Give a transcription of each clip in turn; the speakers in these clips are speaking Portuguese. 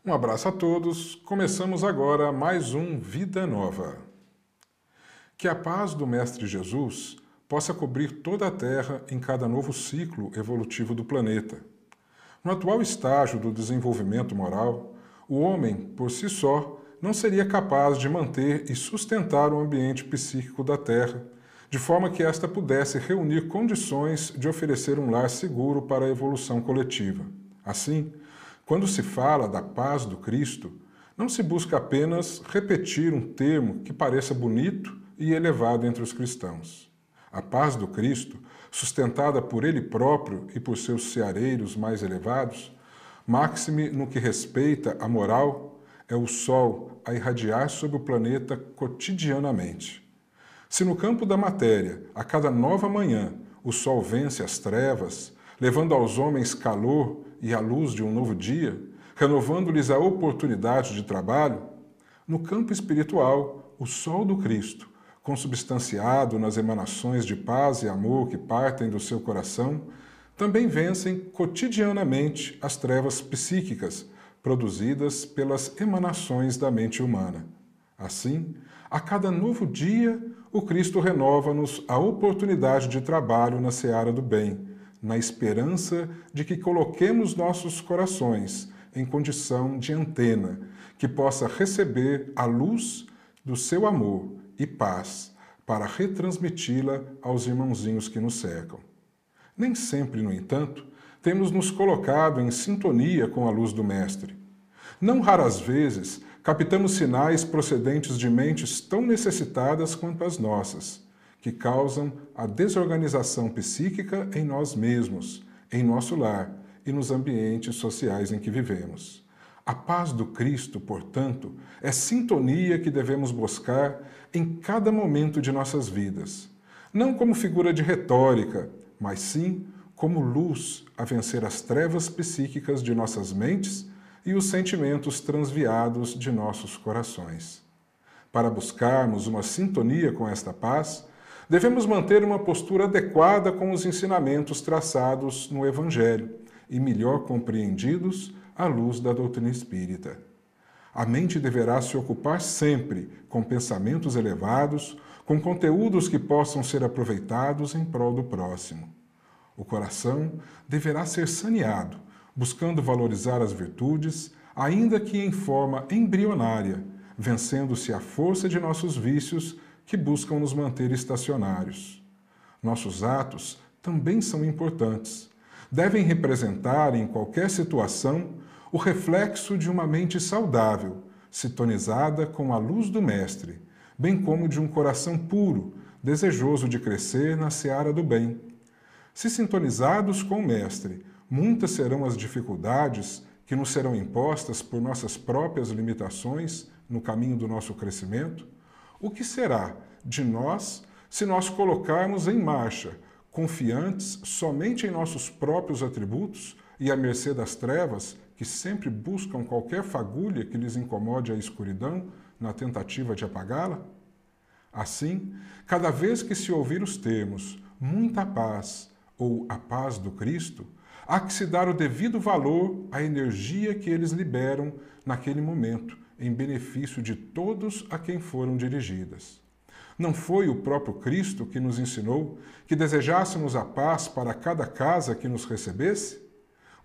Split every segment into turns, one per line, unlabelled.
Um abraço a todos. Começamos agora mais um Vida Nova. Que a paz do Mestre Jesus possa cobrir toda a Terra em cada novo ciclo evolutivo do planeta. No atual estágio do desenvolvimento moral, o homem, por si só, não seria capaz de manter e sustentar o ambiente psíquico da Terra, de forma que esta pudesse reunir condições de oferecer um lar seguro para a evolução coletiva. Assim, quando se fala da paz do Cristo, não se busca apenas repetir um termo que pareça bonito e elevado entre os cristãos. A paz do Cristo, sustentada por Ele próprio e por seus ceareiros mais elevados, máxime no que respeita à moral, é o sol a irradiar sobre o planeta cotidianamente. Se no campo da matéria, a cada nova manhã, o sol vence as trevas, levando aos homens calor e a luz de um novo dia, renovando-lhes a oportunidade de trabalho, no campo espiritual, o sol do Cristo, consubstanciado nas emanações de paz e amor que partem do seu coração, também vencem cotidianamente as trevas psíquicas produzidas pelas emanações da mente humana. Assim, a cada novo dia, o Cristo renova-nos a oportunidade de trabalho na seara do bem, na esperança de que coloquemos nossos corações em condição de antena, que possa receber a luz do seu amor e paz para retransmiti-la aos irmãozinhos que nos cercam. Nem sempre, no entanto, temos nos colocado em sintonia com a luz do Mestre. Não raras vezes, captamos sinais procedentes de mentes tão necessitadas quanto as nossas, que causam a desorganização psíquica em nós mesmos, em nosso lar e nos ambientes sociais em que vivemos. A paz do Cristo, portanto, é sintonia que devemos buscar em cada momento de nossas vidas, não como figura de retórica, mas sim como luz a vencer as trevas psíquicas de nossas mentes e os sentimentos transviados de nossos corações. Para buscarmos uma sintonia com esta paz, devemos manter uma postura adequada com os ensinamentos traçados no Evangelho e melhor compreendidos à luz da doutrina espírita. A mente deverá se ocupar sempre com pensamentos elevados, com conteúdos que possam ser aproveitados em prol do próximo. O coração deverá ser saneado, buscando valorizar as virtudes, ainda que em forma embrionária, vencendo-se a força de nossos vícios que buscam nos manter estacionários. Nossos atos também são importantes. Devem representar, em qualquer situação, o reflexo de uma mente saudável, sintonizada com a luz do Mestre, bem como de um coração puro, desejoso de crescer na seara do bem. Se sintonizados com o Mestre, muitas serão as dificuldades que nos serão impostas por nossas próprias limitações no caminho do nosso crescimento. O que será de nós se nós colocarmos em marcha, confiantes somente em nossos próprios atributos e à mercê das trevas, que sempre buscam qualquer fagulha que lhes incomode a escuridão na tentativa de apagá-la? Assim, cada vez que se ouvir os termos muita paz ou a paz do Cristo, há que se dar o devido valor à energia que eles liberam naquele momento, em benefício de todos a quem foram dirigidas. Não foi o próprio Cristo que nos ensinou que desejássemos a paz para cada casa que nos recebesse?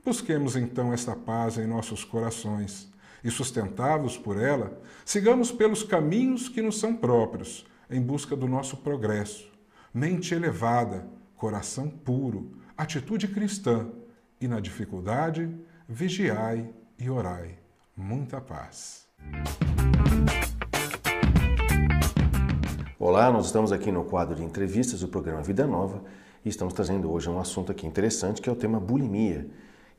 Busquemos então esta paz em nossos corações e, sustentados por ela, sigamos pelos caminhos que nos são próprios, em busca do nosso progresso. Mente elevada, coração puro, atitude cristã, e na dificuldade, vigiai e orai. Muita paz.
Olá, nós estamos aqui no quadro de entrevistas do programa Vida Nova e estamos trazendo hoje um assunto aqui interessante que é o tema bulimia.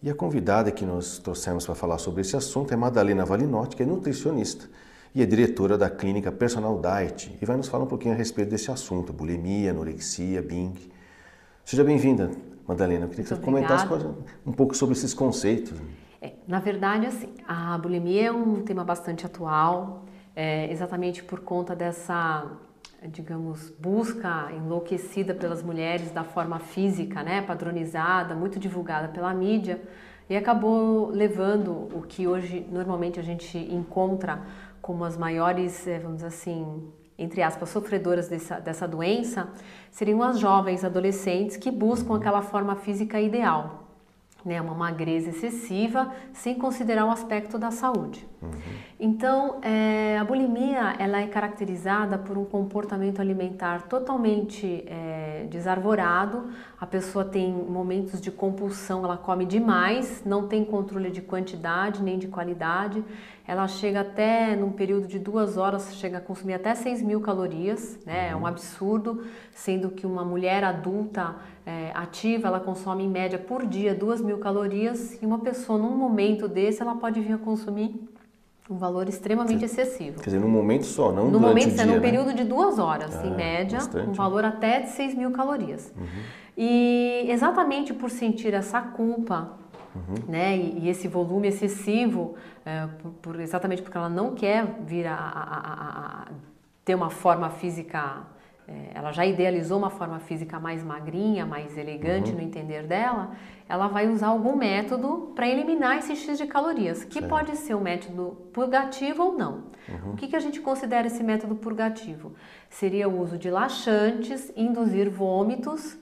E a convidada que nós trouxemos para falar sobre esse assunto é Madalena Valinotti, que é nutricionista e é diretora da clínica Personal Diet e vai nos falar um pouquinho a respeito desse assunto, bulimia, anorexia, binge. Seja bem-vinda, Madalena. Eu queria que você comentasse um pouco sobre esses conceitos.
Na verdade, assim, a bulimia é um tema bastante atual, exatamente por conta dessa, digamos, busca enlouquecida pelas mulheres da forma física, né, padronizada, muito divulgada pela mídia, e acabou levando o que hoje normalmente a gente encontra como as maiores, vamos dizer assim, entre aspas, sofredoras dessa doença, seriam as jovens adolescentes que buscam aquela forma física ideal, né? Uma magreza excessiva, sem considerar o aspecto da saúde. Então, a bulimia ela é caracterizada por um comportamento alimentar totalmente desarvorado. A pessoa tem momentos de compulsão, ela come demais, não tem controle de quantidade nem de qualidade. Ela chega até, num período de 2 horas, chega a consumir até 6.000 calorias, né? É um absurdo, sendo que uma mulher adulta ativa, ela consome em média por dia 2.000 calorias, e uma pessoa num momento desse, ela pode vir a consumir um valor extremamente excessivo.
Quer dizer, num momento só, não
no
durante
momento,
o dia,
num
né?
período de 2 horas, em média,
bastante.
um valor até de 6.000 calorias. E exatamente por sentir essa culpa, né, e esse volume excessivo, exatamente porque ela não quer vir a ter uma forma física, ela já idealizou uma forma física mais magrinha, mais elegante no entender dela, ela vai usar algum método para eliminar esse X de calorias, que pode ser um método purgativo ou não. O que a gente considera esse método purgativo? Seria o uso de laxantes, induzir vômitos,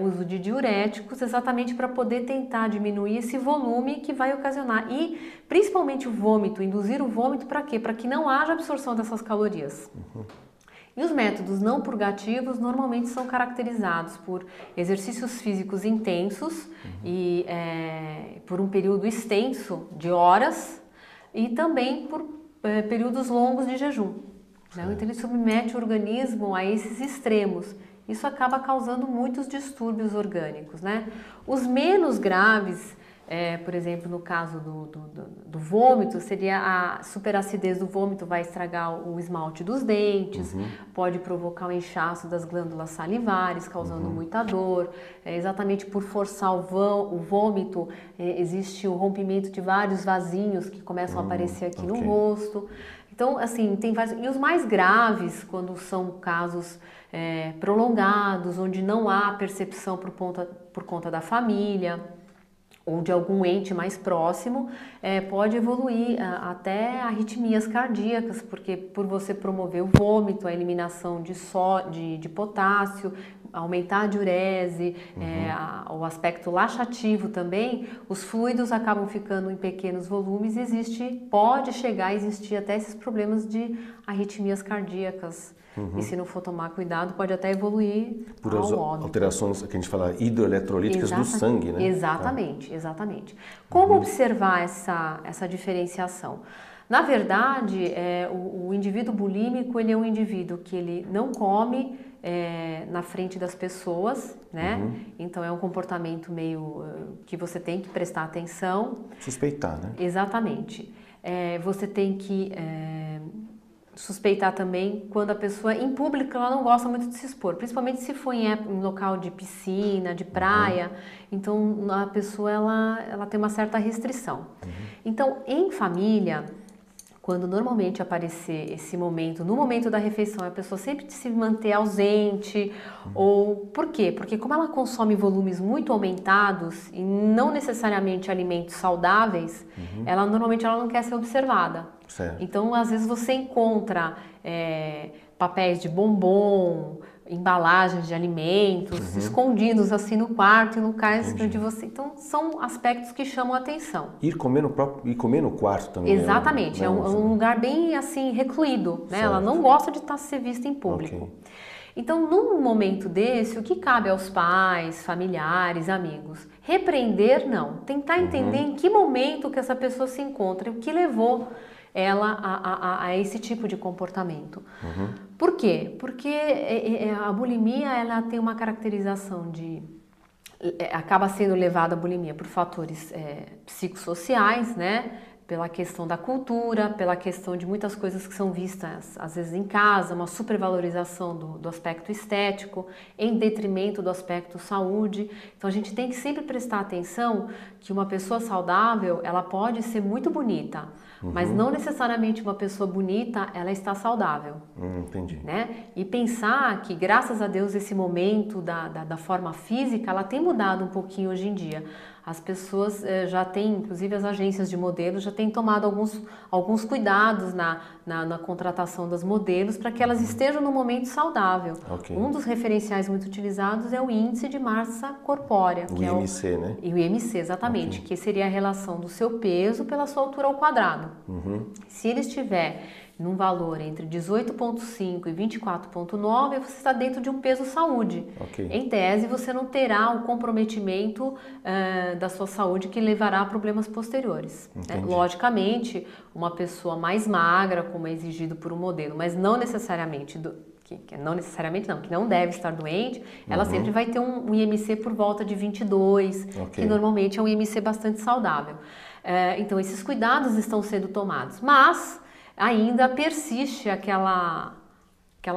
uso de diuréticos, exatamente para poder tentar diminuir esse volume que vai ocasionar. E principalmente o vômito, induzir o vômito para quê? Para que não haja absorção dessas calorias. E os métodos não purgativos normalmente são caracterizados por exercícios físicos intensos e por um período extenso de horas, e também por períodos longos de jejum. Né? Então ele submete o organismo a esses extremos. Isso acaba causando muitos distúrbios orgânicos, né? Os menos graves, por exemplo, no caso do vômito, seria a superacidez do vômito, vai estragar o esmalte dos dentes, pode provocar o inchaço das glândulas salivares, causando muita dor. Exatamente por forçar o vômito, existe o rompimento de vários vasinhos que começam a aparecer aqui no rosto. Então, assim, tem vários. E os mais graves, quando são casos prolongados, onde não há percepção por conta da família ou de algum ente mais próximo, pode evoluir até arritmias cardíacas, porque por você promover o vômito, a eliminação de potássio, aumentar a diurese, o aspecto laxativo também, os fluidos acabam ficando em pequenos volumes e pode chegar a existir até esses problemas de arritmias cardíacas. E se não for tomar cuidado, pode até evoluir
por
ao óbito.
alterações que a gente fala hidroeletrolíticas do sangue, né?
Exatamente, exatamente. Como observar essa diferenciação? Na verdade, o indivíduo bulímico, ele é um indivíduo que ele não come na frente das pessoas, né? Então é um comportamento meio que você tem que prestar atenção.
Suspeitar, né?
Exatamente. Você tem que suspeitar também quando a pessoa, em público, ela não gosta muito de se expor, principalmente se for em local de piscina, de praia, então a pessoa ela tem uma certa restrição. Então, em família, quando normalmente aparecer esse momento, no momento da refeição, a pessoa sempre se manter ausente, ou por quê? Porque como ela consome volumes muito aumentados e não necessariamente alimentos saudáveis, ela normalmente não quer ser observada.
Certo.
Então, às vezes você encontra papéis de bombom, embalagens de alimentos, escondidos assim no quarto e no locais onde você... Então, são aspectos que chamam a atenção.
Ir comer no quarto também.
Exatamente, é um lugar bem assim recluído, né? Ela não gosta de ser vista em público. Então, num momento desse, o que cabe aos pais, familiares, amigos? Repreender, não. Tentar entender em que momento que essa pessoa se encontra, o que levou ela a esse tipo de comportamento. Por quê? Porque a bulimia, ela tem uma caracterização acaba sendo levada a bulimia por fatores psicossociais, né? Pela questão da cultura, pela questão de muitas coisas que são vistas às vezes em casa, uma supervalorização do aspecto estético, em detrimento do aspecto saúde. Então a gente tem que sempre prestar atenção que uma pessoa saudável, ela pode ser muito bonita, mas não necessariamente uma pessoa bonita, ela está saudável.
Entendi.
Né? E pensar que, graças a Deus, esse momento da forma física, ela tem mudado um pouquinho hoje em dia. As pessoas já têm, inclusive as agências de modelos, já têm tomado alguns cuidados na contratação das modelos para que elas estejam no momento saudável.
Okay.
Um dos referenciais muito utilizados é o índice de massa corpórea.
O IMC, né?
E o IMC, exatamente, que seria a relação do seu peso pela sua altura ao quadrado. Se ele estiver num valor entre 18,5 e 24,9, você está dentro de um peso saúde.
Okay.
Em tese, você não terá o comprometimento da sua saúde que levará a problemas posteriores. Né? Logicamente, uma pessoa mais magra, como é exigido por um modelo, mas não necessariamente, que não deve estar doente, ela sempre vai ter um IMC por volta de 22, que normalmente é um IMC bastante saudável. Então, esses cuidados estão sendo tomados, mas ainda persiste aquela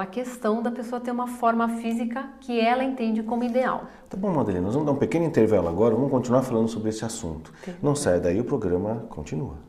questão da pessoa ter uma forma física que ela entende como ideal.
Tá bom, Madalena, nós vamos dar um pequeno intervalo agora, vamos continuar falando sobre esse assunto. Não saia daí, o programa continua.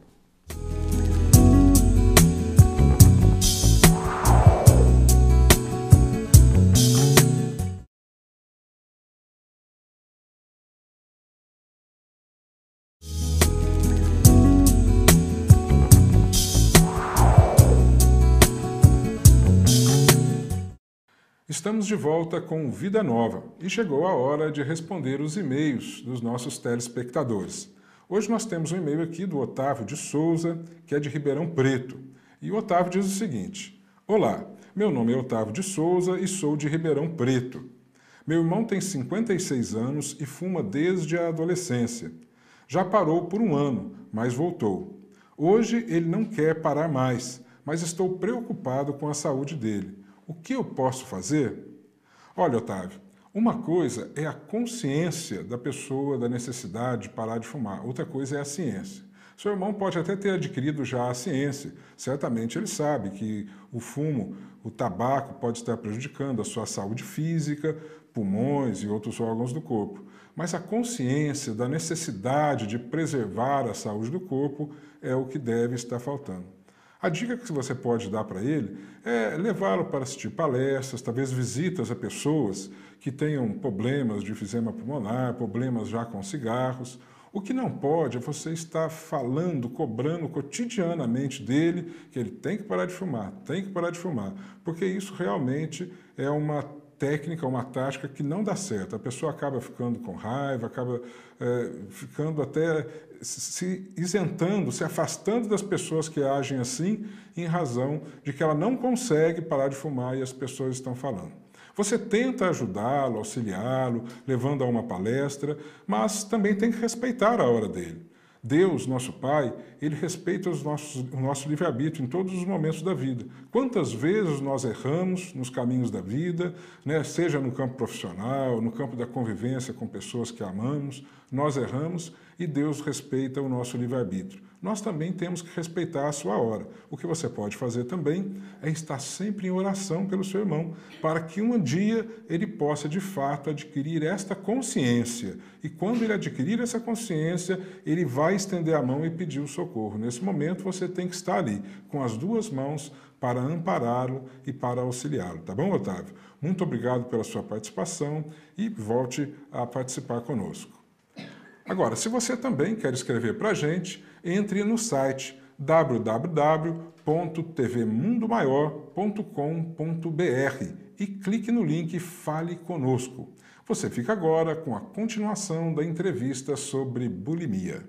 Estamos de volta com Vida Nova e chegou a hora de responder os e-mails dos nossos telespectadores. Hoje nós temos um e-mail aqui do Otávio de Souza, que é de Ribeirão Preto. E o Otávio diz o seguinte: Olá, meu nome é Otávio de Souza e sou de Ribeirão Preto. Meu irmão tem 56 anos e fuma desde a adolescência. Já parou por um ano, mas voltou. Hoje ele não quer parar mais, mas estou preocupado com a saúde dele. O que eu posso fazer? Olha, Otávio, uma coisa é a consciência da pessoa da necessidade de parar de fumar, outra coisa é a ciência. Seu irmão pode até ter adquirido já a ciência, certamente ele sabe que o fumo, o tabaco pode estar prejudicando a sua saúde física, pulmões e outros órgãos do corpo. Mas a consciência da necessidade de preservar a saúde do corpo é o que deve estar faltando. A dica que você pode dar para ele é levá-lo para assistir palestras, talvez visitas a pessoas que tenham problemas de enfisema pulmonar, problemas já com cigarros. O que não pode é você estar falando, cobrando cotidianamente dele que ele tem que parar de fumar, porque isso realmente é uma técnica, uma tática que não dá certo. A pessoa acaba ficando com raiva, acaba ficando até se isentando, se afastando das pessoas que agem assim, em razão de que ela não consegue parar de fumar e as pessoas estão falando. Você tenta ajudá-lo, auxiliá-lo, levando a uma palestra, mas também tem que respeitar a hora dele. Deus, nosso Pai, Ele respeita o nosso livre-arbítrio em todos os momentos da vida. Quantas vezes nós erramos nos caminhos da vida, né? Seja no campo profissional, no campo da convivência com pessoas que amamos, nós erramos e Deus respeita o nosso livre-arbítrio. Nós também temos que respeitar a sua hora. O que você pode fazer também é estar sempre em oração pelo seu irmão, para que um dia ele possa, de fato, adquirir esta consciência. E quando ele adquirir essa consciência, ele vai estender a mão e pedir o socorro. Nesse momento, você tem que estar ali, com as duas mãos, para ampará-lo e para auxiliá-lo. Tá bom, Otávio? Muito obrigado pela sua participação e volte a participar conosco. Agora, se você também quer escrever para a gente, entre no site www.tvmundomaior.com.br e clique no link Fale Conosco. Você fica agora com a continuação da entrevista sobre bulimia.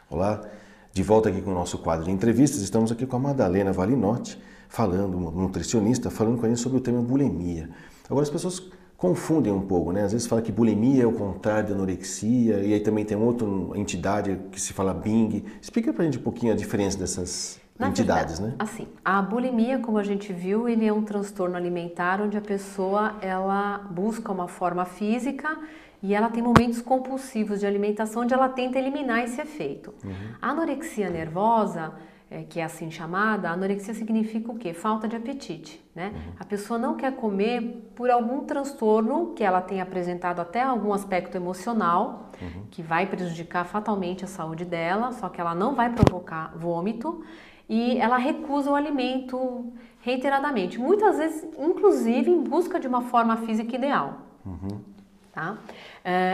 Olá, de volta aqui com o nosso quadro de entrevistas. Estamos aqui com a Madalena Valinotti, nutricionista, falando com a gente sobre o tema bulimia. Agora, as pessoas confundem um pouco, né? Às vezes fala que bulimia é o contrário da anorexia, e aí também tem outra entidade que se fala Bing. Explica pra gente um pouquinho a diferença dessas entidades, né?
Assim, a bulimia, como a gente viu, ele é um transtorno alimentar onde a pessoa ela busca uma forma física e ela tem momentos compulsivos de alimentação onde ela tenta eliminar esse efeito. A anorexia nervosa que é assim chamada, a anorexia significa o quê? Falta de apetite, né? A pessoa não quer comer por algum transtorno que ela tenha apresentado, até algum aspecto emocional, que vai prejudicar fatalmente a saúde dela, só que ela não vai provocar vômito, e ela recusa o alimento reiteradamente, muitas vezes, inclusive, em busca de uma forma física ideal. Tá?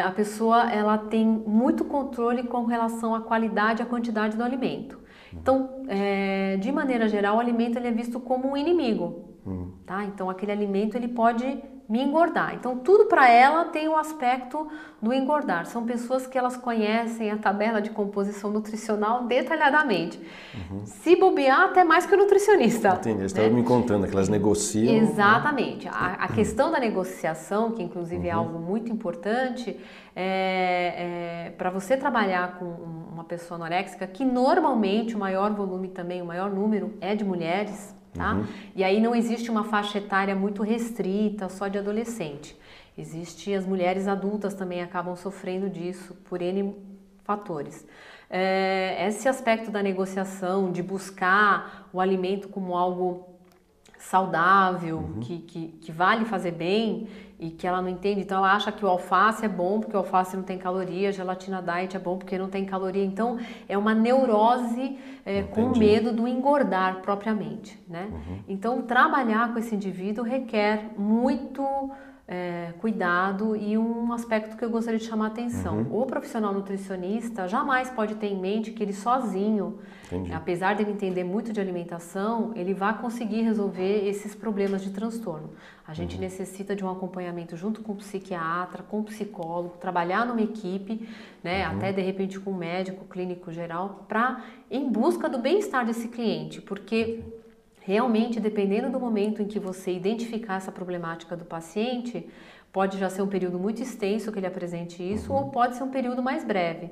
A pessoa ela tem muito controle com relação à qualidade e à quantidade do alimento. Então, de maneira geral, o alimento ele é visto como um inimigo. Tá? Então, aquele alimento ele pode me engordar. Então, tudo para ela tem o aspecto do engordar. São pessoas que elas conhecem a tabela de composição nutricional detalhadamente. Se bobear, até mais que o nutricionista.
Entendi, você estava me contando que elas negociam.
Exatamente. A questão da negociação, que inclusive é algo muito importante, para você trabalhar com uma pessoa anoréxica, que normalmente o maior volume também, o maior número é de mulheres, tá? E aí não existe uma faixa etária muito restrita, só de adolescente. As mulheres adultas também acabam sofrendo disso por N fatores. Esse aspecto da negociação, de buscar o alimento como algo saudável, que vale fazer bem e que ela não entende, então ela acha que o alface é bom porque o alface não tem caloria, a gelatina diet é bom porque não tem caloria, então é uma neurose com medo do engordar propriamente, né? Então trabalhar com esse indivíduo requer muito cuidado e um aspecto que eu gostaria de chamar a atenção. O profissional nutricionista jamais pode ter em mente que ele sozinho, apesar de ele entender muito de alimentação, ele vai conseguir resolver esses problemas de transtorno. A gente necessita de um acompanhamento junto com o psiquiatra, com o psicólogo, trabalhar numa equipe, né, até de repente com um médico clínico geral, em busca do bem-estar desse cliente, porque realmente, dependendo do momento em que você identificar essa problemática do paciente, pode já ser um período muito extenso que ele apresente isso, ou pode ser um período mais breve.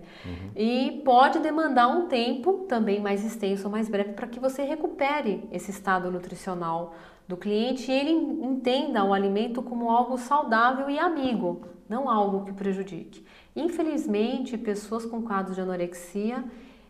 E pode demandar um tempo também mais extenso ou mais breve para que você recupere esse estado nutricional do cliente e ele entenda o alimento como algo saudável e amigo, não algo que prejudique. Infelizmente, pessoas com quadros de anorexia,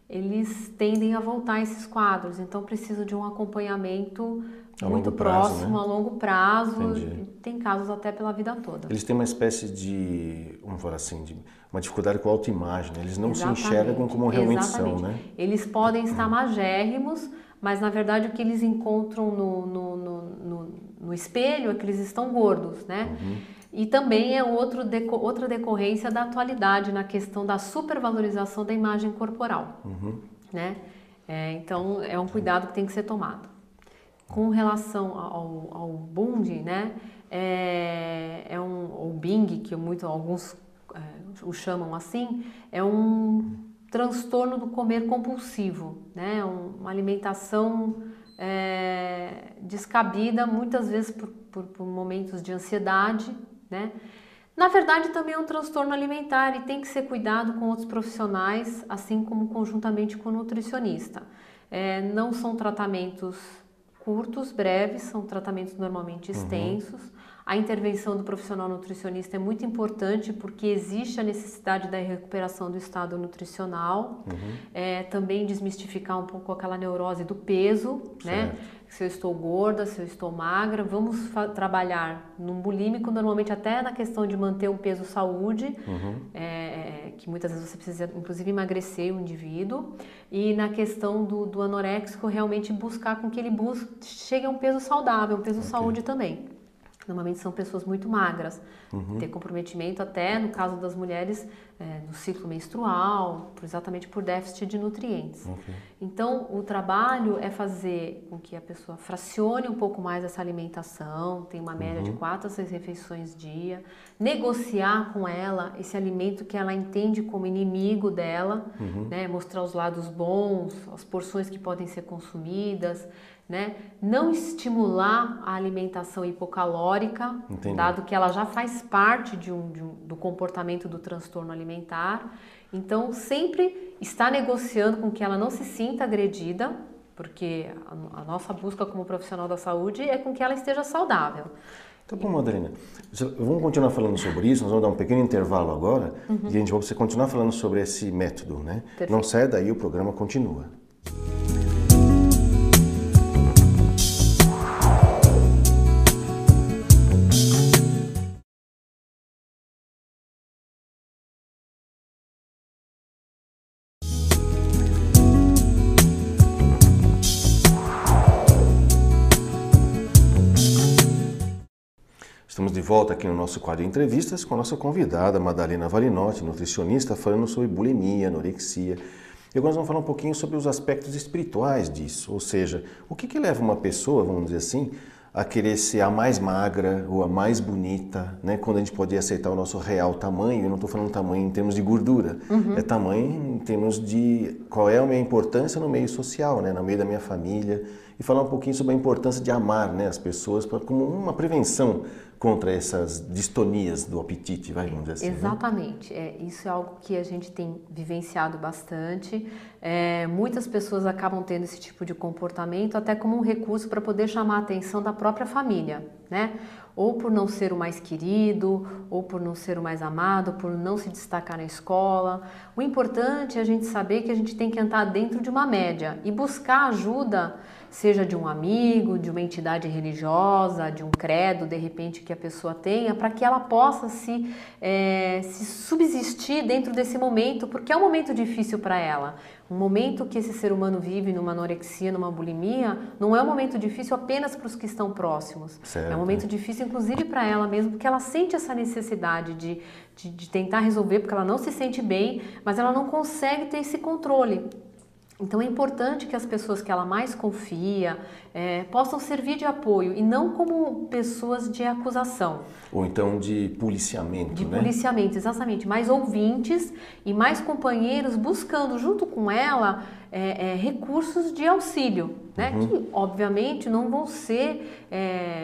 eles tendem a voltar a esses quadros, então precisa de um acompanhamento muito próximo, a longo prazo, tem casos até pela vida toda.
Eles têm uma espécie de, vamos falar assim, de uma dificuldade com a autoimagem, né? Eles não se enxergam como realmente são, né? Eles
podem estar magérrimos, mas na verdade o que eles encontram no espelho é que eles estão gordos, né? E também é outra decorrência da atualidade na questão da supervalorização da imagem corporal, né? Então, é um cuidado que tem que ser tomado. Com relação ao Bund, né? O Bing, que alguns o chamam assim, é um transtorno do comer compulsivo, né? Uma alimentação descabida, muitas vezes por momentos de ansiedade, né? Na verdade, também é um transtorno alimentar e tem que ser cuidado com outros profissionais, assim como conjuntamente com o nutricionista. Não são tratamentos curtos, breves, são tratamentos normalmente extensos. A intervenção do profissional nutricionista é muito importante porque existe a necessidade da recuperação do estado nutricional, também desmistificar um pouco aquela neurose do peso, né? Se eu estou gorda, se eu estou magra, vamos trabalhar num bulímico, normalmente até na questão de manter um peso saúde, que muitas vezes você precisa inclusive emagrecer o indivíduo, e na questão do anoréxico realmente buscar com que ele chegue a um peso saudável, um peso saúde também. Normalmente são pessoas muito magras, ter comprometimento até, no caso das mulheres, no ciclo menstrual, exatamente por déficit de nutrientes. Então, o trabalho é fazer com que a pessoa fracione um pouco mais essa alimentação, tem uma média de 4 a 6 refeições dia, negociar com ela esse alimento que ela entende como inimigo dela, né? Mostrar os lados bons, as porções que podem ser consumidas, né? Não estimular a alimentação hipocalórica, dado que ela já faz parte do comportamento do transtorno alimentar. Então, sempre estar negociando com que ela não se sinta agredida, porque a nossa busca como profissional da saúde é com que ela esteja saudável.
Tá bom, Madalena. Vamos continuar falando sobre isso, nós vamos dar um pequeno intervalo agora e a gente vai continuar falando sobre esse método, né? Perfeito. Não saia daí, o programa continua. Estamos de volta aqui no nosso quadro de entrevistas com a nossa convidada, Madalena Valinotti, nutricionista, falando sobre bulimia, anorexia. E agora nós vamos falar um pouquinho sobre os aspectos espirituais disso, ou seja, o que leva uma pessoa, vamos dizer assim, a querer ser a mais magra ou a mais bonita, né? Quando a gente pode aceitar o nosso real tamanho. Eu não estou falando tamanho em termos de gordura, é tamanho em termos de qual é a minha importância no meio social, né? No meio da minha família, e falar um pouquinho sobre a importância de amar, né, as pessoas como uma prevenção contra essas distonias do apetite, vamos dizer assim.
Exatamente, né? Isso é algo que a gente tem vivenciado bastante. Muitas pessoas acabam tendo esse tipo de comportamento até como um recurso para poder chamar a atenção da própria família, né? Ou por não ser o mais querido, ou por não ser o mais amado, por não se destacar na escola. O importante é a gente saber que a gente tem que andar dentro de uma média e buscar ajuda, seja de um amigo, de uma entidade religiosa, de um credo, de repente, que a pessoa tenha, para que ela possa se subsistir dentro desse momento, porque é um momento difícil para ela. Um momento que esse ser humano vive numa anorexia, numa bulimia, não é um momento difícil apenas para os que estão próximos.
Certo.
É um momento difícil, inclusive, para ela mesmo, porque ela sente essa necessidade de tentar resolver, porque ela não se sente bem, mas ela não consegue ter esse controle. Então é importante que as pessoas que ela mais confia possam servir de apoio e não como pessoas de acusação.
Ou então de policiamento,
De
né?
policiamento, exatamente. Mais ouvintes e mais companheiros buscando junto com ela recursos de auxílio, né? Que obviamente não vão ser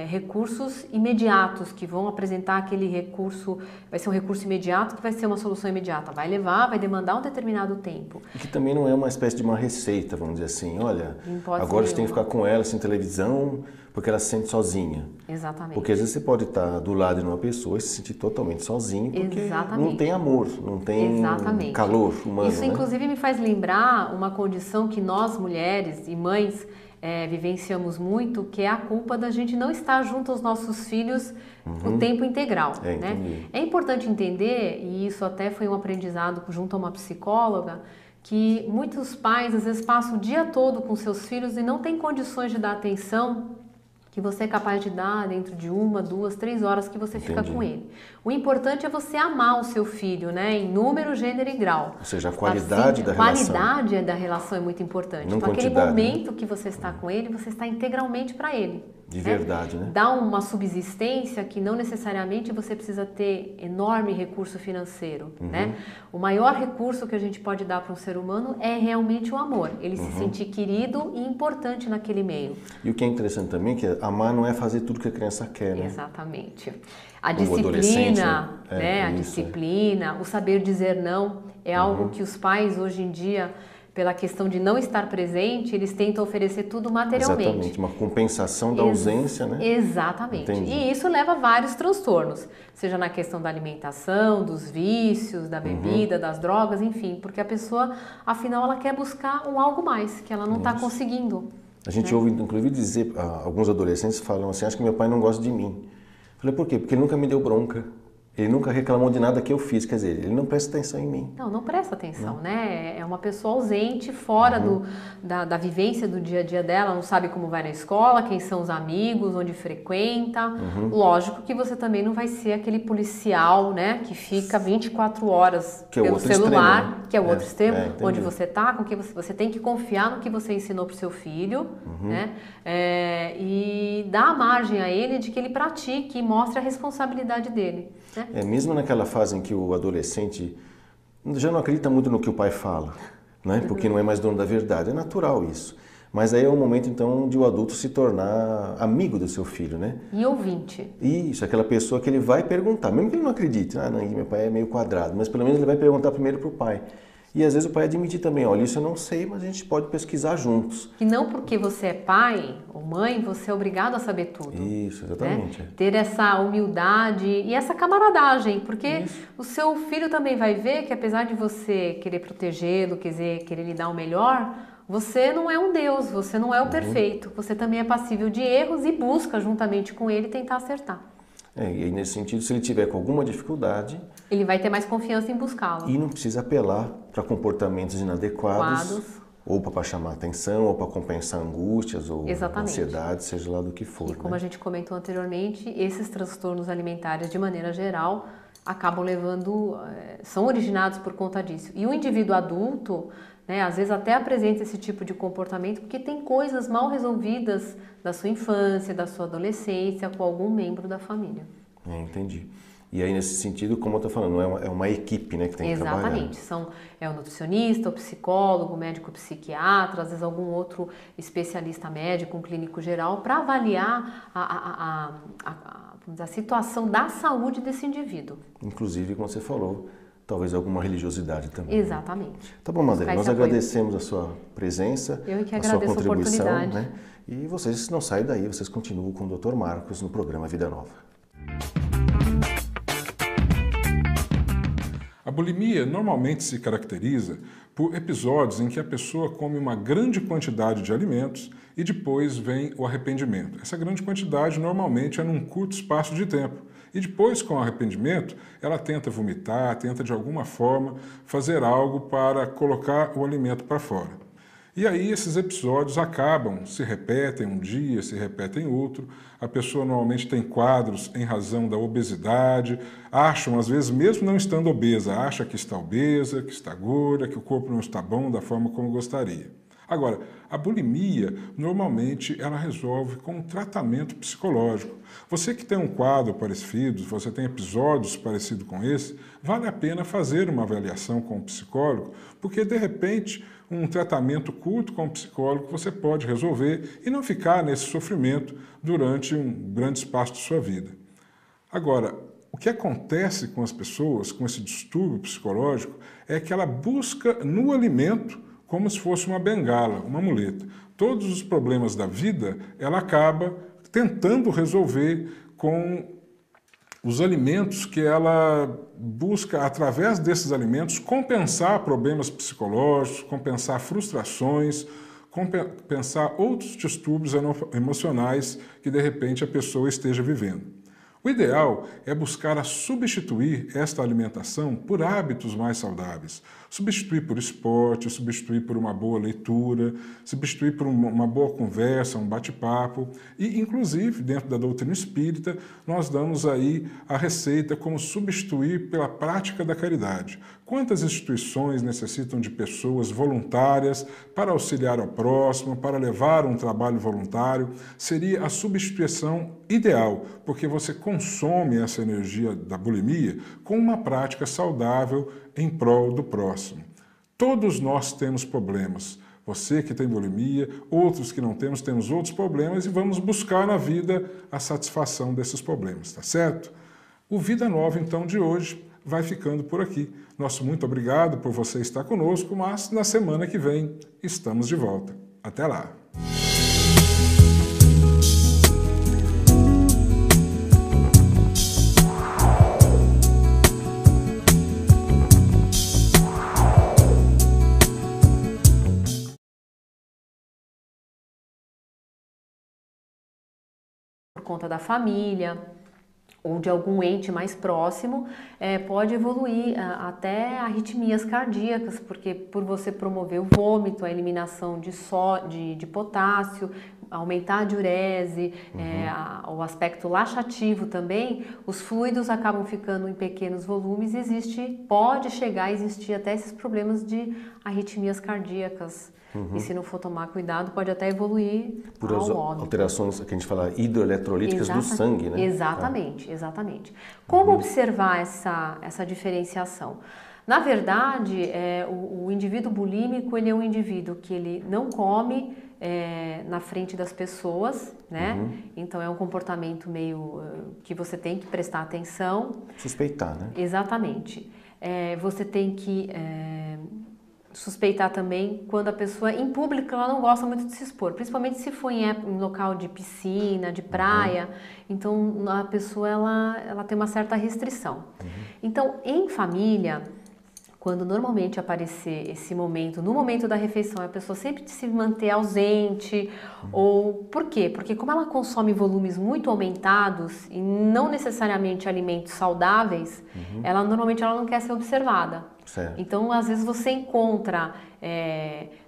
recursos imediatos, que vão apresentar aquele recurso, vai ser um recurso imediato que vai ser uma solução imediata. Vai levar, vai demandar um determinado tempo.
E que também não é uma espécie de uma receita, vamos dizer assim, olha, agora você tem que ficar com ela sem televisão, porque ela se sente sozinha.
Exatamente.
Porque às vezes você pode estar do lado de uma pessoa e se sentir totalmente sozinho, porque
Exatamente.
não tem amor, não tem
Exatamente.
calor humano.
Isso, inclusive, me faz lembrar uma condição que nós, mulheres e mães, vivenciamos muito, que é a culpa da gente não estar junto aos nossos filhos o tempo integral. Né? É importante entender, e isso até foi um aprendizado junto a uma psicóloga, que muitos pais às vezes passam o dia todo com seus filhos e não têm condições de dar atenção que você é capaz de dar dentro de 1, 2, 3 horas que você fica com ele. O importante é você amar o seu filho, né? Em número, gênero e grau.
Ou seja, a qualidade da relação.
A qualidade da relação é muito importante.
Não
então, aquele
quantidade,
momento que você está com ele, você está integralmente para ele.
De verdade, né?
Dá uma subsistência que não necessariamente você precisa ter enorme recurso financeiro, né? O maior recurso que a gente pode dar para um ser humano é realmente o amor. Ele se sentir querido e importante naquele meio.
E o que é interessante também é que amar não é fazer tudo que a criança quer, né?
Exatamente. A
Como
disciplina,
né?
A disciplina, o saber dizer não é algo que os pais hoje em dia, pela questão de não estar presente, eles tentam oferecer tudo materialmente.
Exatamente, uma compensação da ausência, né?
Exatamente.
Entendi.
E isso leva a vários transtornos, seja na questão da alimentação, dos vícios, da bebida, das drogas, enfim, porque a pessoa, afinal, ela quer buscar um algo mais, que ela não está conseguindo.
A gente ouve, inclusive, dizer, alguns adolescentes falam assim, acho que meu pai não gosta de mim. Eu falei, por quê? Porque ele nunca me deu bronca. Ele nunca reclamou de nada que eu fiz, quer dizer, ele não presta atenção em mim.
Não presta atenção, né? É uma pessoa ausente, fora da vivência do dia a dia dela, não sabe como vai na escola, quem são os amigos, onde frequenta. Lógico que você também não vai ser aquele policial, né? Que fica 24 horas pelo celular, extremo, né? Que é o outro extremo, onde você está, com que você tem que confiar no que você ensinou para o seu filho, né? E dar a margem a ele de que ele pratique e mostre a responsabilidade dele. Né?
Mesmo naquela fase em que o adolescente já não acredita muito no que o pai fala, né? Porque não é mais dono da verdade, é natural isso. Mas aí é o momento então de o adulto se tornar amigo do seu filho, né?
E ouvinte.
Isso, aquela pessoa que ele vai perguntar, mesmo que ele não acredite, não, meu pai é meio quadrado, mas pelo menos ele vai perguntar primeiro para o pai. E às vezes o pai admitir também, olha, isso eu não sei, mas a gente pode pesquisar juntos.
E não porque você é pai ou mãe, você é obrigado a saber tudo.
Isso, exatamente.
Né? Ter essa humildade e essa camaradagem, porque o seu filho também vai ver que apesar de você querer protegê-lo, querer lhe dar o melhor, você não é um Deus, você não é o perfeito. Você também é passível de erros e busca juntamente com ele tentar acertar.
E aí, nesse sentido, se ele tiver com alguma dificuldade... Ele
vai ter mais confiança em buscá-lo.
E não precisa apelar para comportamentos inadequados ou para chamar atenção, ou para compensar angústias ou
Exatamente.
ansiedade, seja lá do que for.
E como a gente comentou anteriormente, esses transtornos alimentares, de maneira geral, acabam são originados por conta disso. E o indivíduo adulto, né, às vezes até apresenta esse tipo de comportamento porque tem coisas mal resolvidas da sua infância, da sua adolescência, com algum membro da família.
Entendi. E aí, nesse sentido, como eu estou falando, é uma equipe, né, que tem que trabalhar.
Exatamente. É o nutricionista, o psicólogo, o médico psiquiatra, às vezes algum outro especialista médico, um clínico geral, para avaliar a situação da saúde desse indivíduo.
Inclusive, como você falou, talvez alguma religiosidade também.
Exatamente.
Tá bom, Madalena, nós agradecemos a sua presença,
eu que
a sua
agradeço
contribuição.
A oportunidade.
Né? E vocês não saem daí, vocês continuam com o Dr. Marcos no programa Vida Nova.
A bulimia normalmente se caracteriza por episódios em que a pessoa come uma grande quantidade de alimentos e depois vem o arrependimento. Essa grande quantidade normalmente é num curto espaço de tempo. E depois, com o arrependimento, ela tenta vomitar, tenta de alguma forma fazer algo para colocar o alimento para fora. E aí esses episódios se repetem um dia, se repetem outro. A pessoa normalmente tem quadros em razão da obesidade, acham, às vezes, mesmo não estando obesa, acha que está obesa, que está gorda, que o corpo não está bom da forma como gostaria. Agora, a bulimia, normalmente, ela resolve com um tratamento psicológico. Você que tem um quadro parecido, você tem episódios parecidos com esse, vale a pena fazer uma avaliação com o psicólogo, porque, de repente, um tratamento curto com o psicólogo você pode resolver e não ficar nesse sofrimento durante um grande espaço de sua vida. Agora, o que acontece com as pessoas, com esse distúrbio psicológico, é que ela busca no alimento como se fosse uma bengala, uma muleta. Todos os problemas da vida, ela acaba tentando resolver com os alimentos que ela busca, através desses alimentos, compensar problemas psicológicos, compensar frustrações, compensar outros distúrbios emocionais que, de repente, a pessoa esteja vivendo. O ideal é buscar substituir esta alimentação por hábitos mais saudáveis. Substituir por esporte, substituir por uma boa leitura, substituir por uma boa conversa, um bate-papo. E, inclusive, dentro da doutrina espírita, nós damos aí a receita como substituir pela prática da caridade. Quantas instituições necessitam de pessoas voluntárias para auxiliar ao próximo, para levar um trabalho voluntário? Seria a substituição ideal, porque você consome essa energia da bulimia com uma prática saudável em prol do próximo. Todos nós temos problemas. Você que tem bulimia, outros que não temos outros problemas e vamos buscar na vida a satisfação desses problemas, tá certo? O Vida Nova, então, de hoje vai ficando por aqui. Nosso muito obrigado por você estar conosco, mas na semana que vem estamos de volta. Até lá!
Por conta da família ou de algum ente mais próximo, pode evoluir até arritmias cardíacas, porque por você promover o vômito, a eliminação de potássio, aumentar a diurese, o aspecto laxativo também, os fluidos acabam ficando em pequenos volumes e pode chegar a existir até esses problemas de arritmias cardíacas. E se não for tomar cuidado, pode até evoluir
por
ao óbito.
Alterações que a gente fala hidroeletrolíticas do sangue, né?
Exatamente, exatamente. Como observar essa diferenciação? Na verdade, o indivíduo bulímico, ele é um indivíduo que ele não come na frente das pessoas, né? Então é um comportamento meio que você tem que prestar atenção.
Suspeitar, né?
Exatamente. Você tem que suspeitar também quando a pessoa, em público, ela não gosta muito de se expor, principalmente se for em local de piscina, de praia, então a pessoa ela tem uma certa restrição. Então, em família, quando normalmente aparecer esse momento, no momento da refeição, a pessoa sempre se manter ausente, ou por quê? Porque como ela consome volumes muito aumentados e não necessariamente alimentos saudáveis, ela normalmente não quer ser observada.
Certo.
Então, às vezes você encontra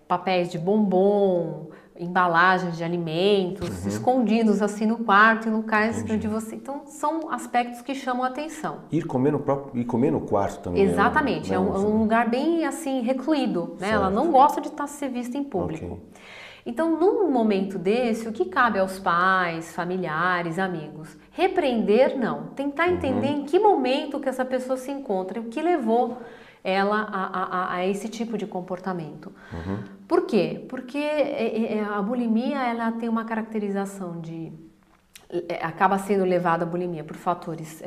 papéis de bombom, embalagens de alimentos, escondidos assim no quarto e locais onde você... Então, são aspectos que chamam a atenção.
Ir comer no quarto também.
Exatamente, é um lugar bem assim recluído, né? Ela não gosta de ser vista em público. Okay. Então, num momento desse, o que cabe aos pais, familiares, amigos? Repreender, não. Tentar entender em que momento que essa pessoa se encontra e o que levou ela a esse tipo de comportamento. Por quê? Porque a bulimia, ela tem uma caracterização de... acaba sendo levada a bulimia por fatores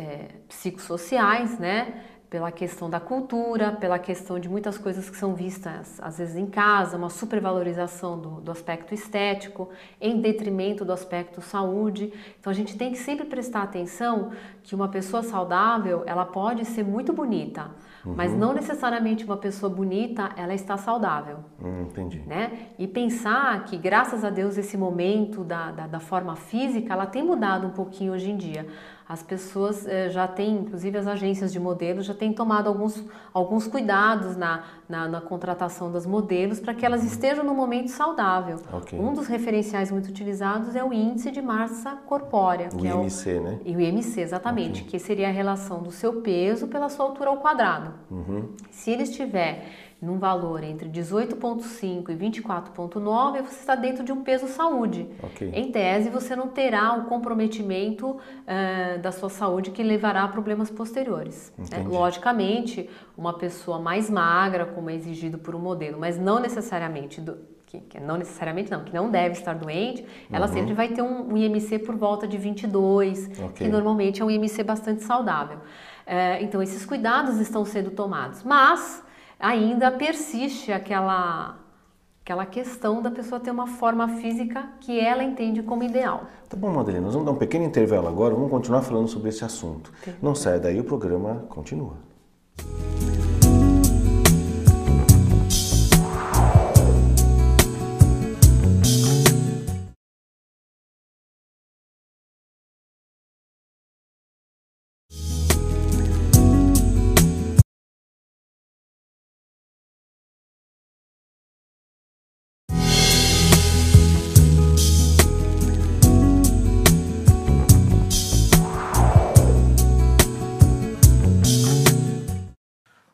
psicossociais, né? Pela questão da cultura, pela questão de muitas coisas que são vistas, às vezes em casa, uma supervalorização do aspecto estético, em detrimento do aspecto saúde. Então a gente tem que sempre prestar atenção que uma pessoa saudável, ela pode ser muito bonita, mas não necessariamente uma pessoa bonita, ela está saudável.
Entendi.
Né? E pensar que, graças a Deus, esse momento da forma física, ela tem mudado um pouquinho hoje em dia. As pessoas já têm, inclusive as agências de modelos, já têm tomado alguns cuidados na contratação das modelos para que elas estejam no momento saudável.
Okay.
Um dos referenciais muito utilizados é o índice de massa corpórea.
O IMC, né?
E o IMC, exatamente, que seria a relação do seu peso pela sua altura ao quadrado. Se ele estiver num valor entre 18,5 e 24,9, você está dentro de um peso saúde.
Okay.
Em tese, você não terá o comprometimento da sua saúde que levará a problemas posteriores. Né? Logicamente, uma pessoa mais magra, como é exigido por um modelo, mas não necessariamente... que não deve estar doente, ela sempre vai ter um IMC por volta de 22, que normalmente é um IMC bastante saudável. Então, esses cuidados estão sendo tomados, mas ainda persiste aquela questão da pessoa ter uma forma física que ela entende como ideal.
Tá bom, Madalena, nós vamos dar um pequeno intervalo agora, vamos continuar falando sobre esse assunto. Não saia daí, o programa continua.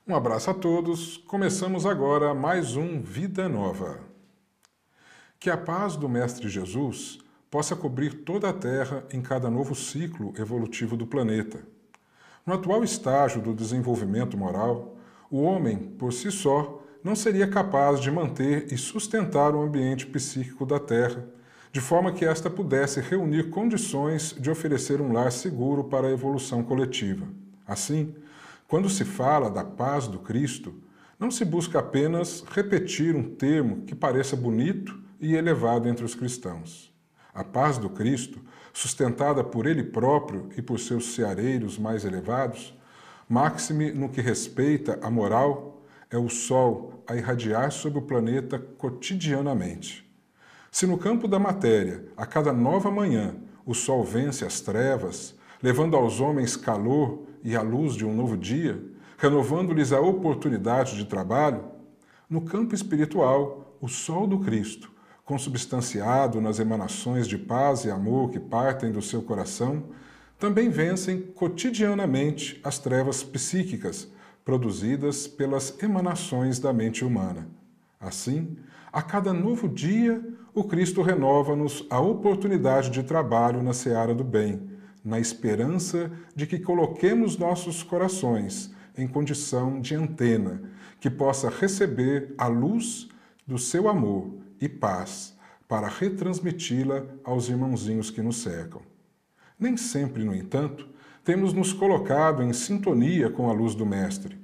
Um abraço a todos, começamos agora mais um Vida Nova. Que a paz do Mestre Jesus possa cobrir toda a Terra em cada novo ciclo evolutivo do planeta. No atual estágio do desenvolvimento moral, o homem, por si só, não seria capaz de manter e sustentar o ambiente psíquico da Terra, de forma que esta pudesse reunir condições de oferecer um lar seguro para a evolução coletiva. Assim, quando se fala da paz do Cristo, não se busca apenas repetir um termo que pareça bonito e elevado entre os cristãos. A paz do Cristo, sustentada por Ele próprio e por seus seareiros mais elevados, máxime no que respeita à moral, é o sol a irradiar sobre o planeta cotidianamente. Se no campo da matéria, a cada nova manhã, o sol vence as trevas, levando aos homens calor e a luz de um novo dia, renovando-lhes a oportunidade de trabalho, no campo espiritual, o sol do Cristo, consubstanciado nas emanações de paz e amor que partem do seu coração, também vencem cotidianamente as trevas psíquicas produzidas pelas emanações da mente humana. Assim, a cada novo dia, o Cristo renova-nos a oportunidade de trabalho na seara do bem, na esperança de que coloquemos nossos corações em condição de antena, que possa receber a luz do seu amor e paz para retransmiti-la aos irmãozinhos que nos cercam. Nem sempre, no entanto, temos nos colocado em sintonia com a luz do Mestre.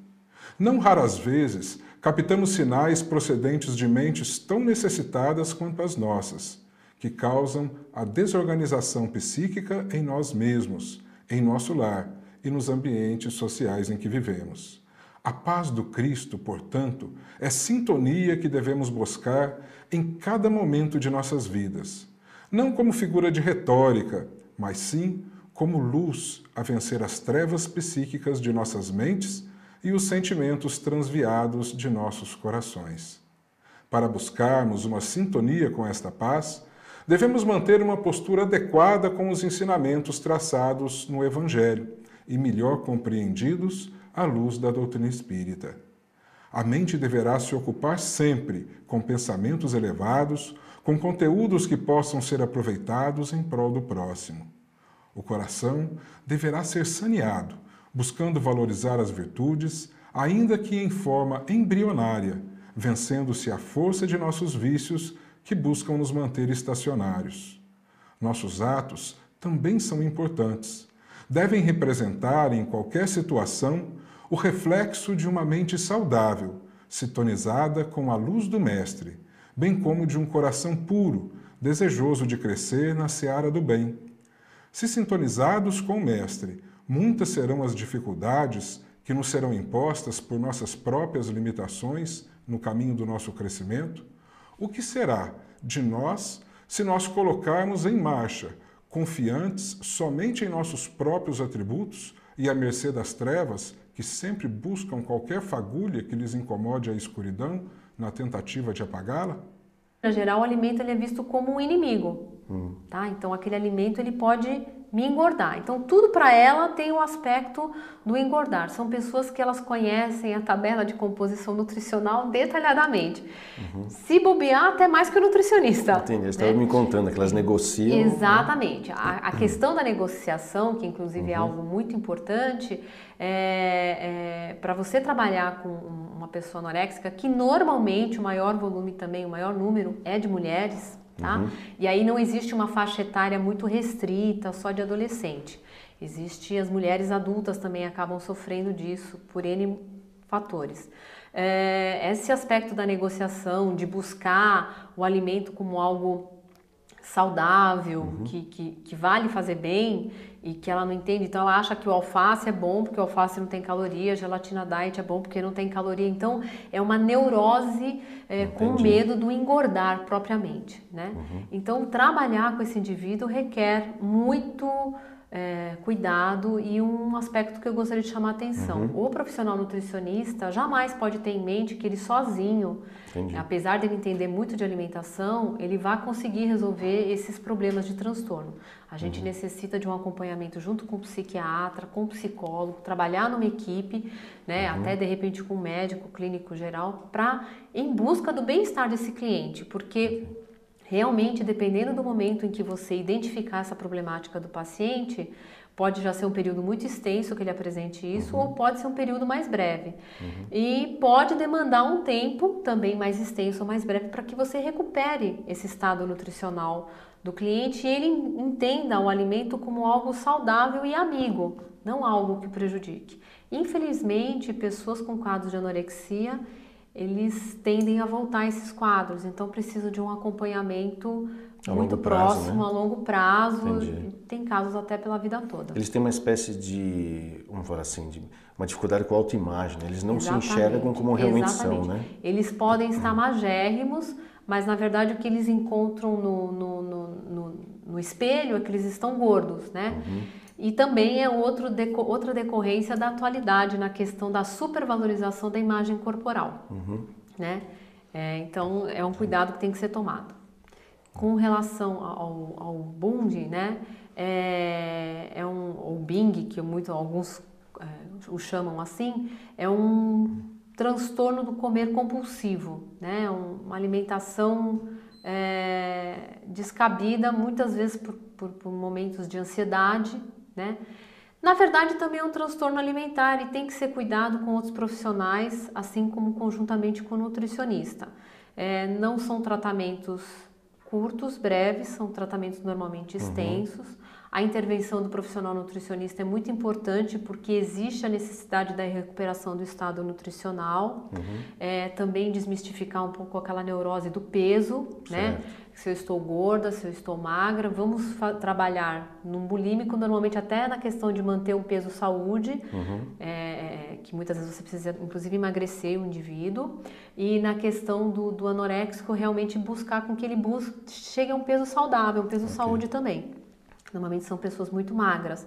Não raras vezes, captamos sinais procedentes de mentes tão necessitadas quanto as nossas, que causam a desorganização psíquica em nós mesmos, em nosso lar e nos ambientes sociais em que vivemos. A paz do Cristo, portanto, é sintonia que devemos buscar em cada momento de nossas vidas, não como figura de retórica, mas sim como luz a vencer as trevas psíquicas de nossas mentes, e os sentimentos transviados de nossos corações. Para buscarmos uma sintonia com esta paz, devemos manter uma postura adequada com os ensinamentos traçados no Evangelho e melhor compreendidos à luz da doutrina espírita. A mente deverá se ocupar sempre com pensamentos elevados, com conteúdos que possam ser aproveitados em prol do próximo. O coração deverá ser saneado, buscando valorizar as virtudes, ainda que em forma embrionária, vencendo-se a força de nossos vícios que buscam nos manter estacionários. Nossos atos também são importantes. Devem representar, em qualquer situação, o reflexo de uma mente saudável, sintonizada com a luz do Mestre, bem como de um coração puro, desejoso de crescer na seara do bem. Se sintonizados com o Mestre, muitas serão as dificuldades que nos serão impostas por nossas próprias limitações no caminho do nosso crescimento. O que será de nós se nós colocarmos em marcha, confiantes somente em nossos próprios atributos e à mercê das trevas, que sempre buscam qualquer fagulha que lhes incomode a escuridão na tentativa de apagá-la?
Em geral, o alimento ele é visto como um inimigo, tá? Então, aquele alimento ele pode me engordar. Então, tudo para ela tem o aspecto do engordar. São pessoas que elas conhecem a tabela de composição nutricional detalhadamente. Se bobear, até mais que o nutricionista.
Entendi, você estava me contando que elas negociam.
Exatamente. A questão da negociação, que inclusive é algo muito importante, para você trabalhar com uma pessoa anoréxica, que normalmente o maior volume também, o maior número é de mulheres, tá? E aí não existe uma faixa etária muito restrita, só de adolescente. As mulheres adultas também acabam sofrendo disso por N fatores. Esse aspecto da negociação, de buscar o alimento como algo saudável, que vale fazer bem e que ela não entende, então ela acha que o alface é bom porque o alface não tem caloria, a gelatina diet é bom porque não tem caloria, então é uma neurose com medo do engordar propriamente, né? Então trabalhar com esse indivíduo requer muito cuidado e um aspecto que eu gostaria de chamar a atenção. O profissional nutricionista jamais pode ter em mente que ele sozinho, apesar de ele entender muito de alimentação, ele vai conseguir resolver esses problemas de transtorno. A gente necessita de um acompanhamento junto com o psiquiatra, com o psicólogo, trabalhar numa equipe, né, até de repente com um médico clínico geral, em busca do bem-estar desse cliente, porque realmente, dependendo do momento em que você identificar essa problemática do paciente, pode já ser um período muito extenso que ele apresente isso, ou pode ser um período mais breve. E pode demandar um tempo também mais extenso ou mais breve para que você recupere esse estado nutricional do cliente e ele entenda o alimento como algo saudável e amigo, não algo que prejudique. Infelizmente, pessoas com quadros de anorexia, eles tendem a voltar a esses quadros, então precisam de um acompanhamento muito próximo, a longo prazo, tem casos até pela vida toda.
Eles têm uma espécie de, vamos falar assim, uma dificuldade com a autoimagem, né? Eles não se enxergam como realmente são, né? Eles podem estar magérrimos,
mas na verdade o que eles encontram no espelho é que eles estão gordos, né? E também é outra decorrência da atualidade na questão da supervalorização da imagem corporal, né? Então é um cuidado que tem que ser tomado. Com relação ao Bund, né? O Bing, que alguns o chamam assim, é um transtorno do comer compulsivo, né? Uma alimentação descabida, muitas vezes por momentos de ansiedade, né? Na verdade, também é um transtorno alimentar e tem que ser cuidado com outros profissionais, assim como conjuntamente com o nutricionista. Não são tratamentos curtos, breves, são tratamentos normalmente extensos. A intervenção do profissional nutricionista é muito importante porque existe a necessidade da recuperação do estado nutricional, também desmistificar um pouco aquela neurose do peso, né? Se eu estou gorda, se eu estou magra, vamos trabalhar num bulímico, normalmente até na questão de manter um peso saúde, que muitas vezes você precisa inclusive emagrecer o indivíduo, e na questão do anoréxico realmente buscar com que ele chegue a um peso saudável, um peso saúde também. normalmente são pessoas muito magras,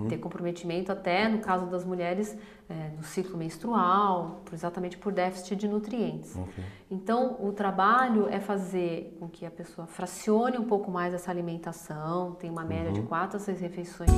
ter comprometimento até, no caso das mulheres, no ciclo menstrual, exatamente por déficit de nutrientes. Então, o trabalho é fazer com que a pessoa fracione um pouco mais essa alimentação, tem uma média de 4 a 6 refeições.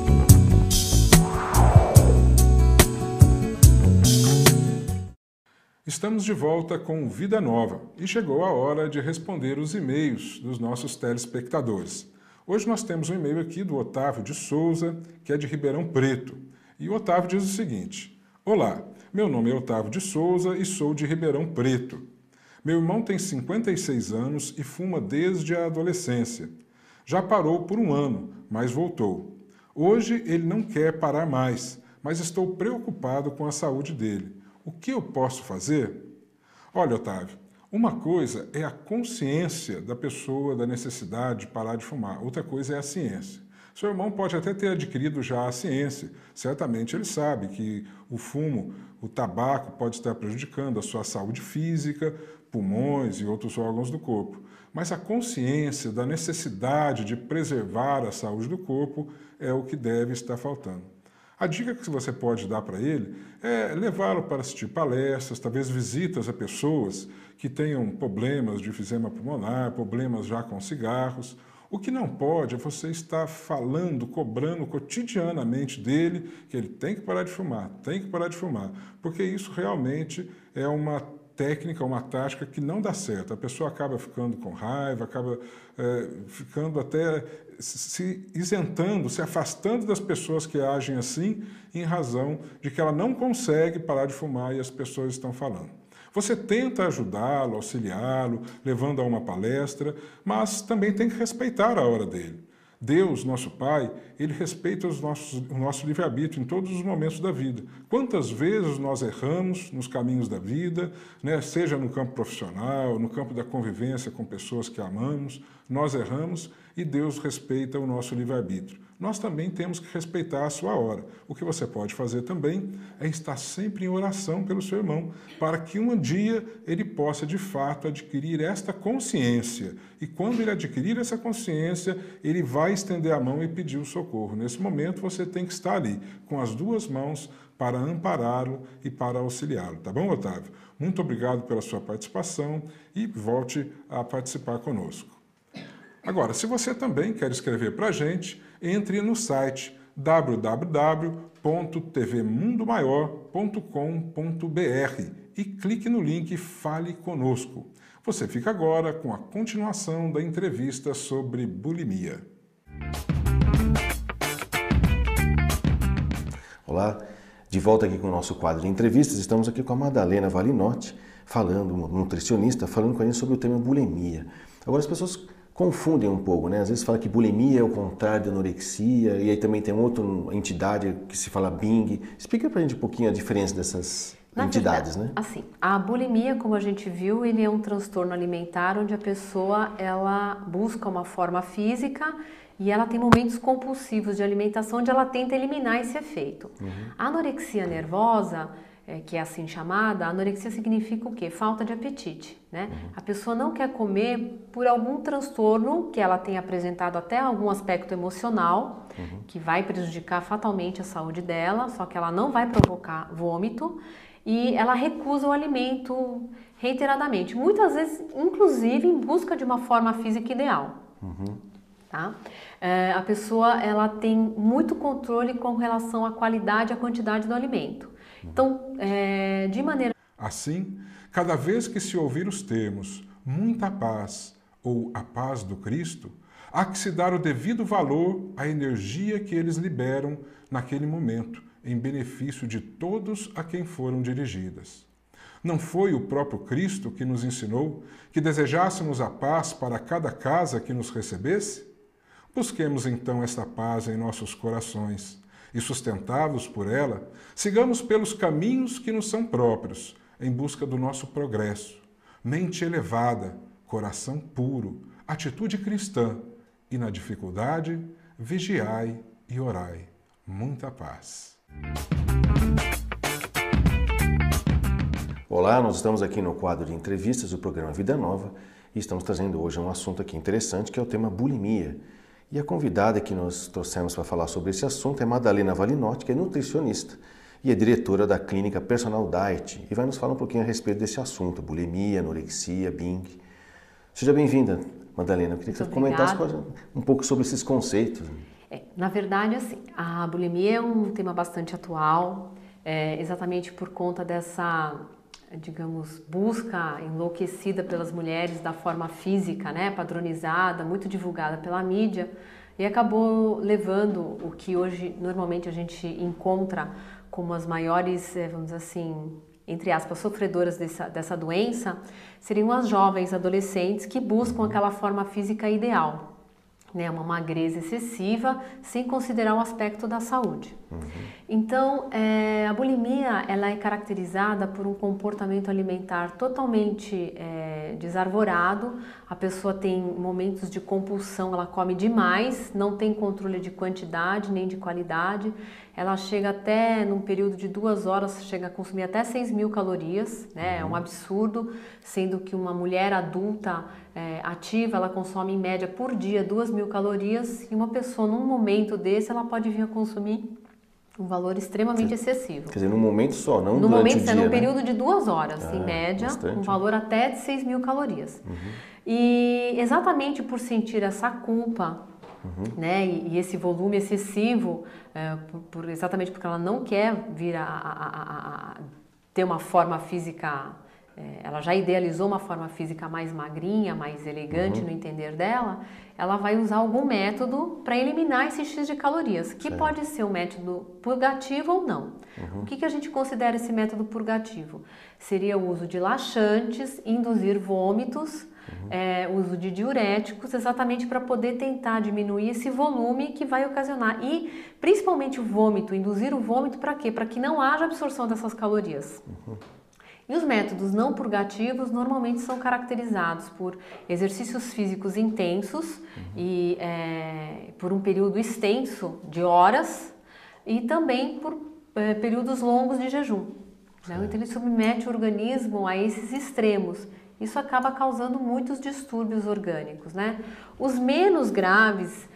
Estamos de volta com Vida Nova e chegou a hora de responder os e-mails dos nossos telespectadores. Hoje nós temos um e-mail aqui do Otávio de Souza, que é de Ribeirão Preto. E o Otávio diz o seguinte: Olá, meu nome é Otávio de Souza e sou de Ribeirão Preto. Meu irmão tem 56 anos e fuma desde a adolescência. Já parou por um ano, mas voltou. Hoje ele não quer parar mais, mas estou preocupado com a saúde dele. O que eu posso fazer? Olha, Otávio, uma coisa é a consciência da pessoa da necessidade de parar de fumar, outra coisa é a ciência. Seu irmão pode até ter adquirido já a ciência, certamente ele sabe que o fumo, o tabaco pode estar prejudicando a sua saúde física, pulmões e outros órgãos do corpo. Mas a consciência da necessidade de preservar a saúde do corpo é o que deve estar faltando. A dica que você pode dar para ele é levá-lo para assistir palestras, talvez visitas a pessoas que tenham problemas de enfisema pulmonar, problemas já com cigarros. O que não pode é você estar falando, cobrando cotidianamente dele que ele tem que parar de fumar, porque isso realmente é uma técnica, uma tática que não dá certo. A pessoa acaba ficando com raiva, acaba ficando até se isentando, se afastando das pessoas que agem assim, em razão de que ela não consegue parar de fumar e as pessoas estão falando. Você tenta ajudá-lo, auxiliá-lo, levando a uma palestra, mas também tem que respeitar a hora dele. Deus, nosso Pai, Ele respeita o nosso livre-arbítrio em todos os momentos da vida. Quantas vezes nós erramos nos caminhos da vida, né? Seja no campo profissional, no campo da convivência com pessoas que amamos, nós erramos e Deus respeita o nosso livre-arbítrio. Nós também temos que respeitar a sua hora. O que você pode fazer também é estar sempre em oração pelo seu irmão, para que um dia ele possa, de fato, adquirir esta consciência. E quando ele adquirir essa consciência, ele vai estender a mão e pedir o socorro. Nesse momento, você tem que estar ali, com as duas mãos, para ampará-lo e para auxiliá-lo. Tá bom, Otávio? Muito obrigado pela sua participação e volte a participar conosco. Agora, se você também quer escrever para a gente, entre no site www.tvmundomaior.com.br e clique no link Fale Conosco. Você fica agora com a continuação da entrevista sobre bulimia.
Olá, de volta aqui com o nosso quadro de entrevistas. Estamos aqui com a Madalena Valinotti, nutricionista, falando com a gente sobre o tema bulimia. Agora, as pessoas confundem um pouco, né? Às vezes fala que bulimia é o contrário da anorexia, e aí também tem outra entidade que se fala Bing. Explica pra gente um pouquinho a diferença dessas entidades, né?
Assim, a bulimia, como a gente viu, ele é um transtorno alimentar onde a pessoa ela busca uma forma física e ela tem momentos compulsivos de alimentação onde ela tenta eliminar esse efeito. A anorexia nervosa, que é assim chamada, a anorexia significa o quê? Falta de apetite, né? A pessoa não quer comer por algum transtorno que ela tenha apresentado, até algum aspecto emocional, que vai prejudicar fatalmente a saúde dela, só que ela não vai provocar vômito, e ela recusa o alimento reiteradamente, muitas vezes, inclusive, em busca de uma forma física ideal. Tá? A pessoa ela tem muito controle com relação à qualidade e à quantidade do alimento. Então, de maneira...
Assim, cada vez que se ouvir os termos muita paz ou a paz do Cristo, há que se dar o devido valor à energia que eles liberam naquele momento, em benefício de todos a quem foram dirigidas. Não foi o próprio Cristo que nos ensinou que desejássemos a paz para cada casa que nos recebesse? Busquemos então esta paz em nossos corações e, sustentados por ela, sigamos pelos caminhos que nos são próprios, em busca do nosso progresso. Mente elevada, coração puro, atitude cristã, e na dificuldade, vigiai e orai. Muita paz.
Olá, nós estamos aqui no quadro de entrevistas do programa Vida Nova e estamos trazendo hoje um assunto aqui interessante que é o tema bulimia. E a convidada que nós trouxemos para falar sobre esse assunto é Madalena Valinotti, que é nutricionista e é diretora da clínica Personal Diet e vai nos falar um pouquinho a respeito desse assunto, bulimia, anorexia, binge. Seja bem-vinda, Madalena. Eu queria que você comentasse um pouco sobre esses conceitos.
Na verdade, assim, a bulimia é um tema bastante atual, exatamente por conta dessa, digamos, busca enlouquecida pelas mulheres da forma física, né, padronizada, muito divulgada pela mídia, e acabou levando o que hoje normalmente a gente encontra como as maiores, vamos dizer assim, entre aspas, sofredoras dessa doença, seriam as jovens adolescentes que buscam aquela forma física ideal. Né, uma magreza excessiva, sem considerar o aspecto da saúde. Então, a bulimia ela é caracterizada por um comportamento alimentar totalmente desarvorado. A pessoa tem momentos de compulsão, ela come demais, não tem controle de quantidade nem de qualidade. Ela chega até, num período de 2 horas, chega a consumir até 6.000 calorias, né? É um absurdo, sendo que uma mulher adulta ativa, ela consome em média por dia 2.000 calorias e uma pessoa num momento desse, ela pode vir a consumir um valor extremamente excessivo.
Quer dizer, num momento só, não
no
durante
momento,
o dia,
num
né?
período de 2 horas, em média,
bastante.
um valor até de 6.000 calorias. E exatamente por sentir essa culpa, né, e esse volume excessivo, exatamente porque ela não quer vir a ter uma forma física, ela já idealizou uma forma física mais magrinha, mais elegante no entender dela, ela vai usar algum método para eliminar esse X de calorias, que pode ser um método purgativo ou não. O que a gente considera esse método purgativo? Seria o uso de laxantes, induzir vômitos, uso de diuréticos, exatamente para poder tentar diminuir esse volume que vai ocasionar. E principalmente o vômito, induzir o vômito para quê? Para que não haja absorção dessas calorias. E os métodos não purgativos normalmente são caracterizados por exercícios físicos intensos e por um período extenso de horas e também por períodos longos de jejum. Né? Então ele submete o organismo a esses extremos. Isso acaba causando muitos distúrbios orgânicos, né? Os menos graves,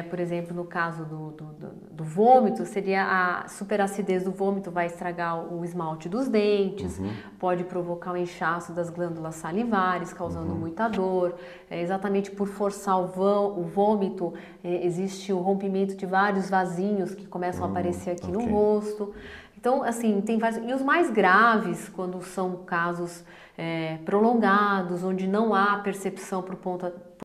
por exemplo, no caso do vômito, seria a superacidez do vômito vai estragar o esmalte dos dentes, pode provocar o inchaço das glândulas salivares, causando muita dor. Exatamente por forçar o vômito, existe o rompimento de vários vasinhos que começam a aparecer aqui no rosto. Então, assim, tem vários. E os mais graves, quando são casos prolongados, onde não há percepção por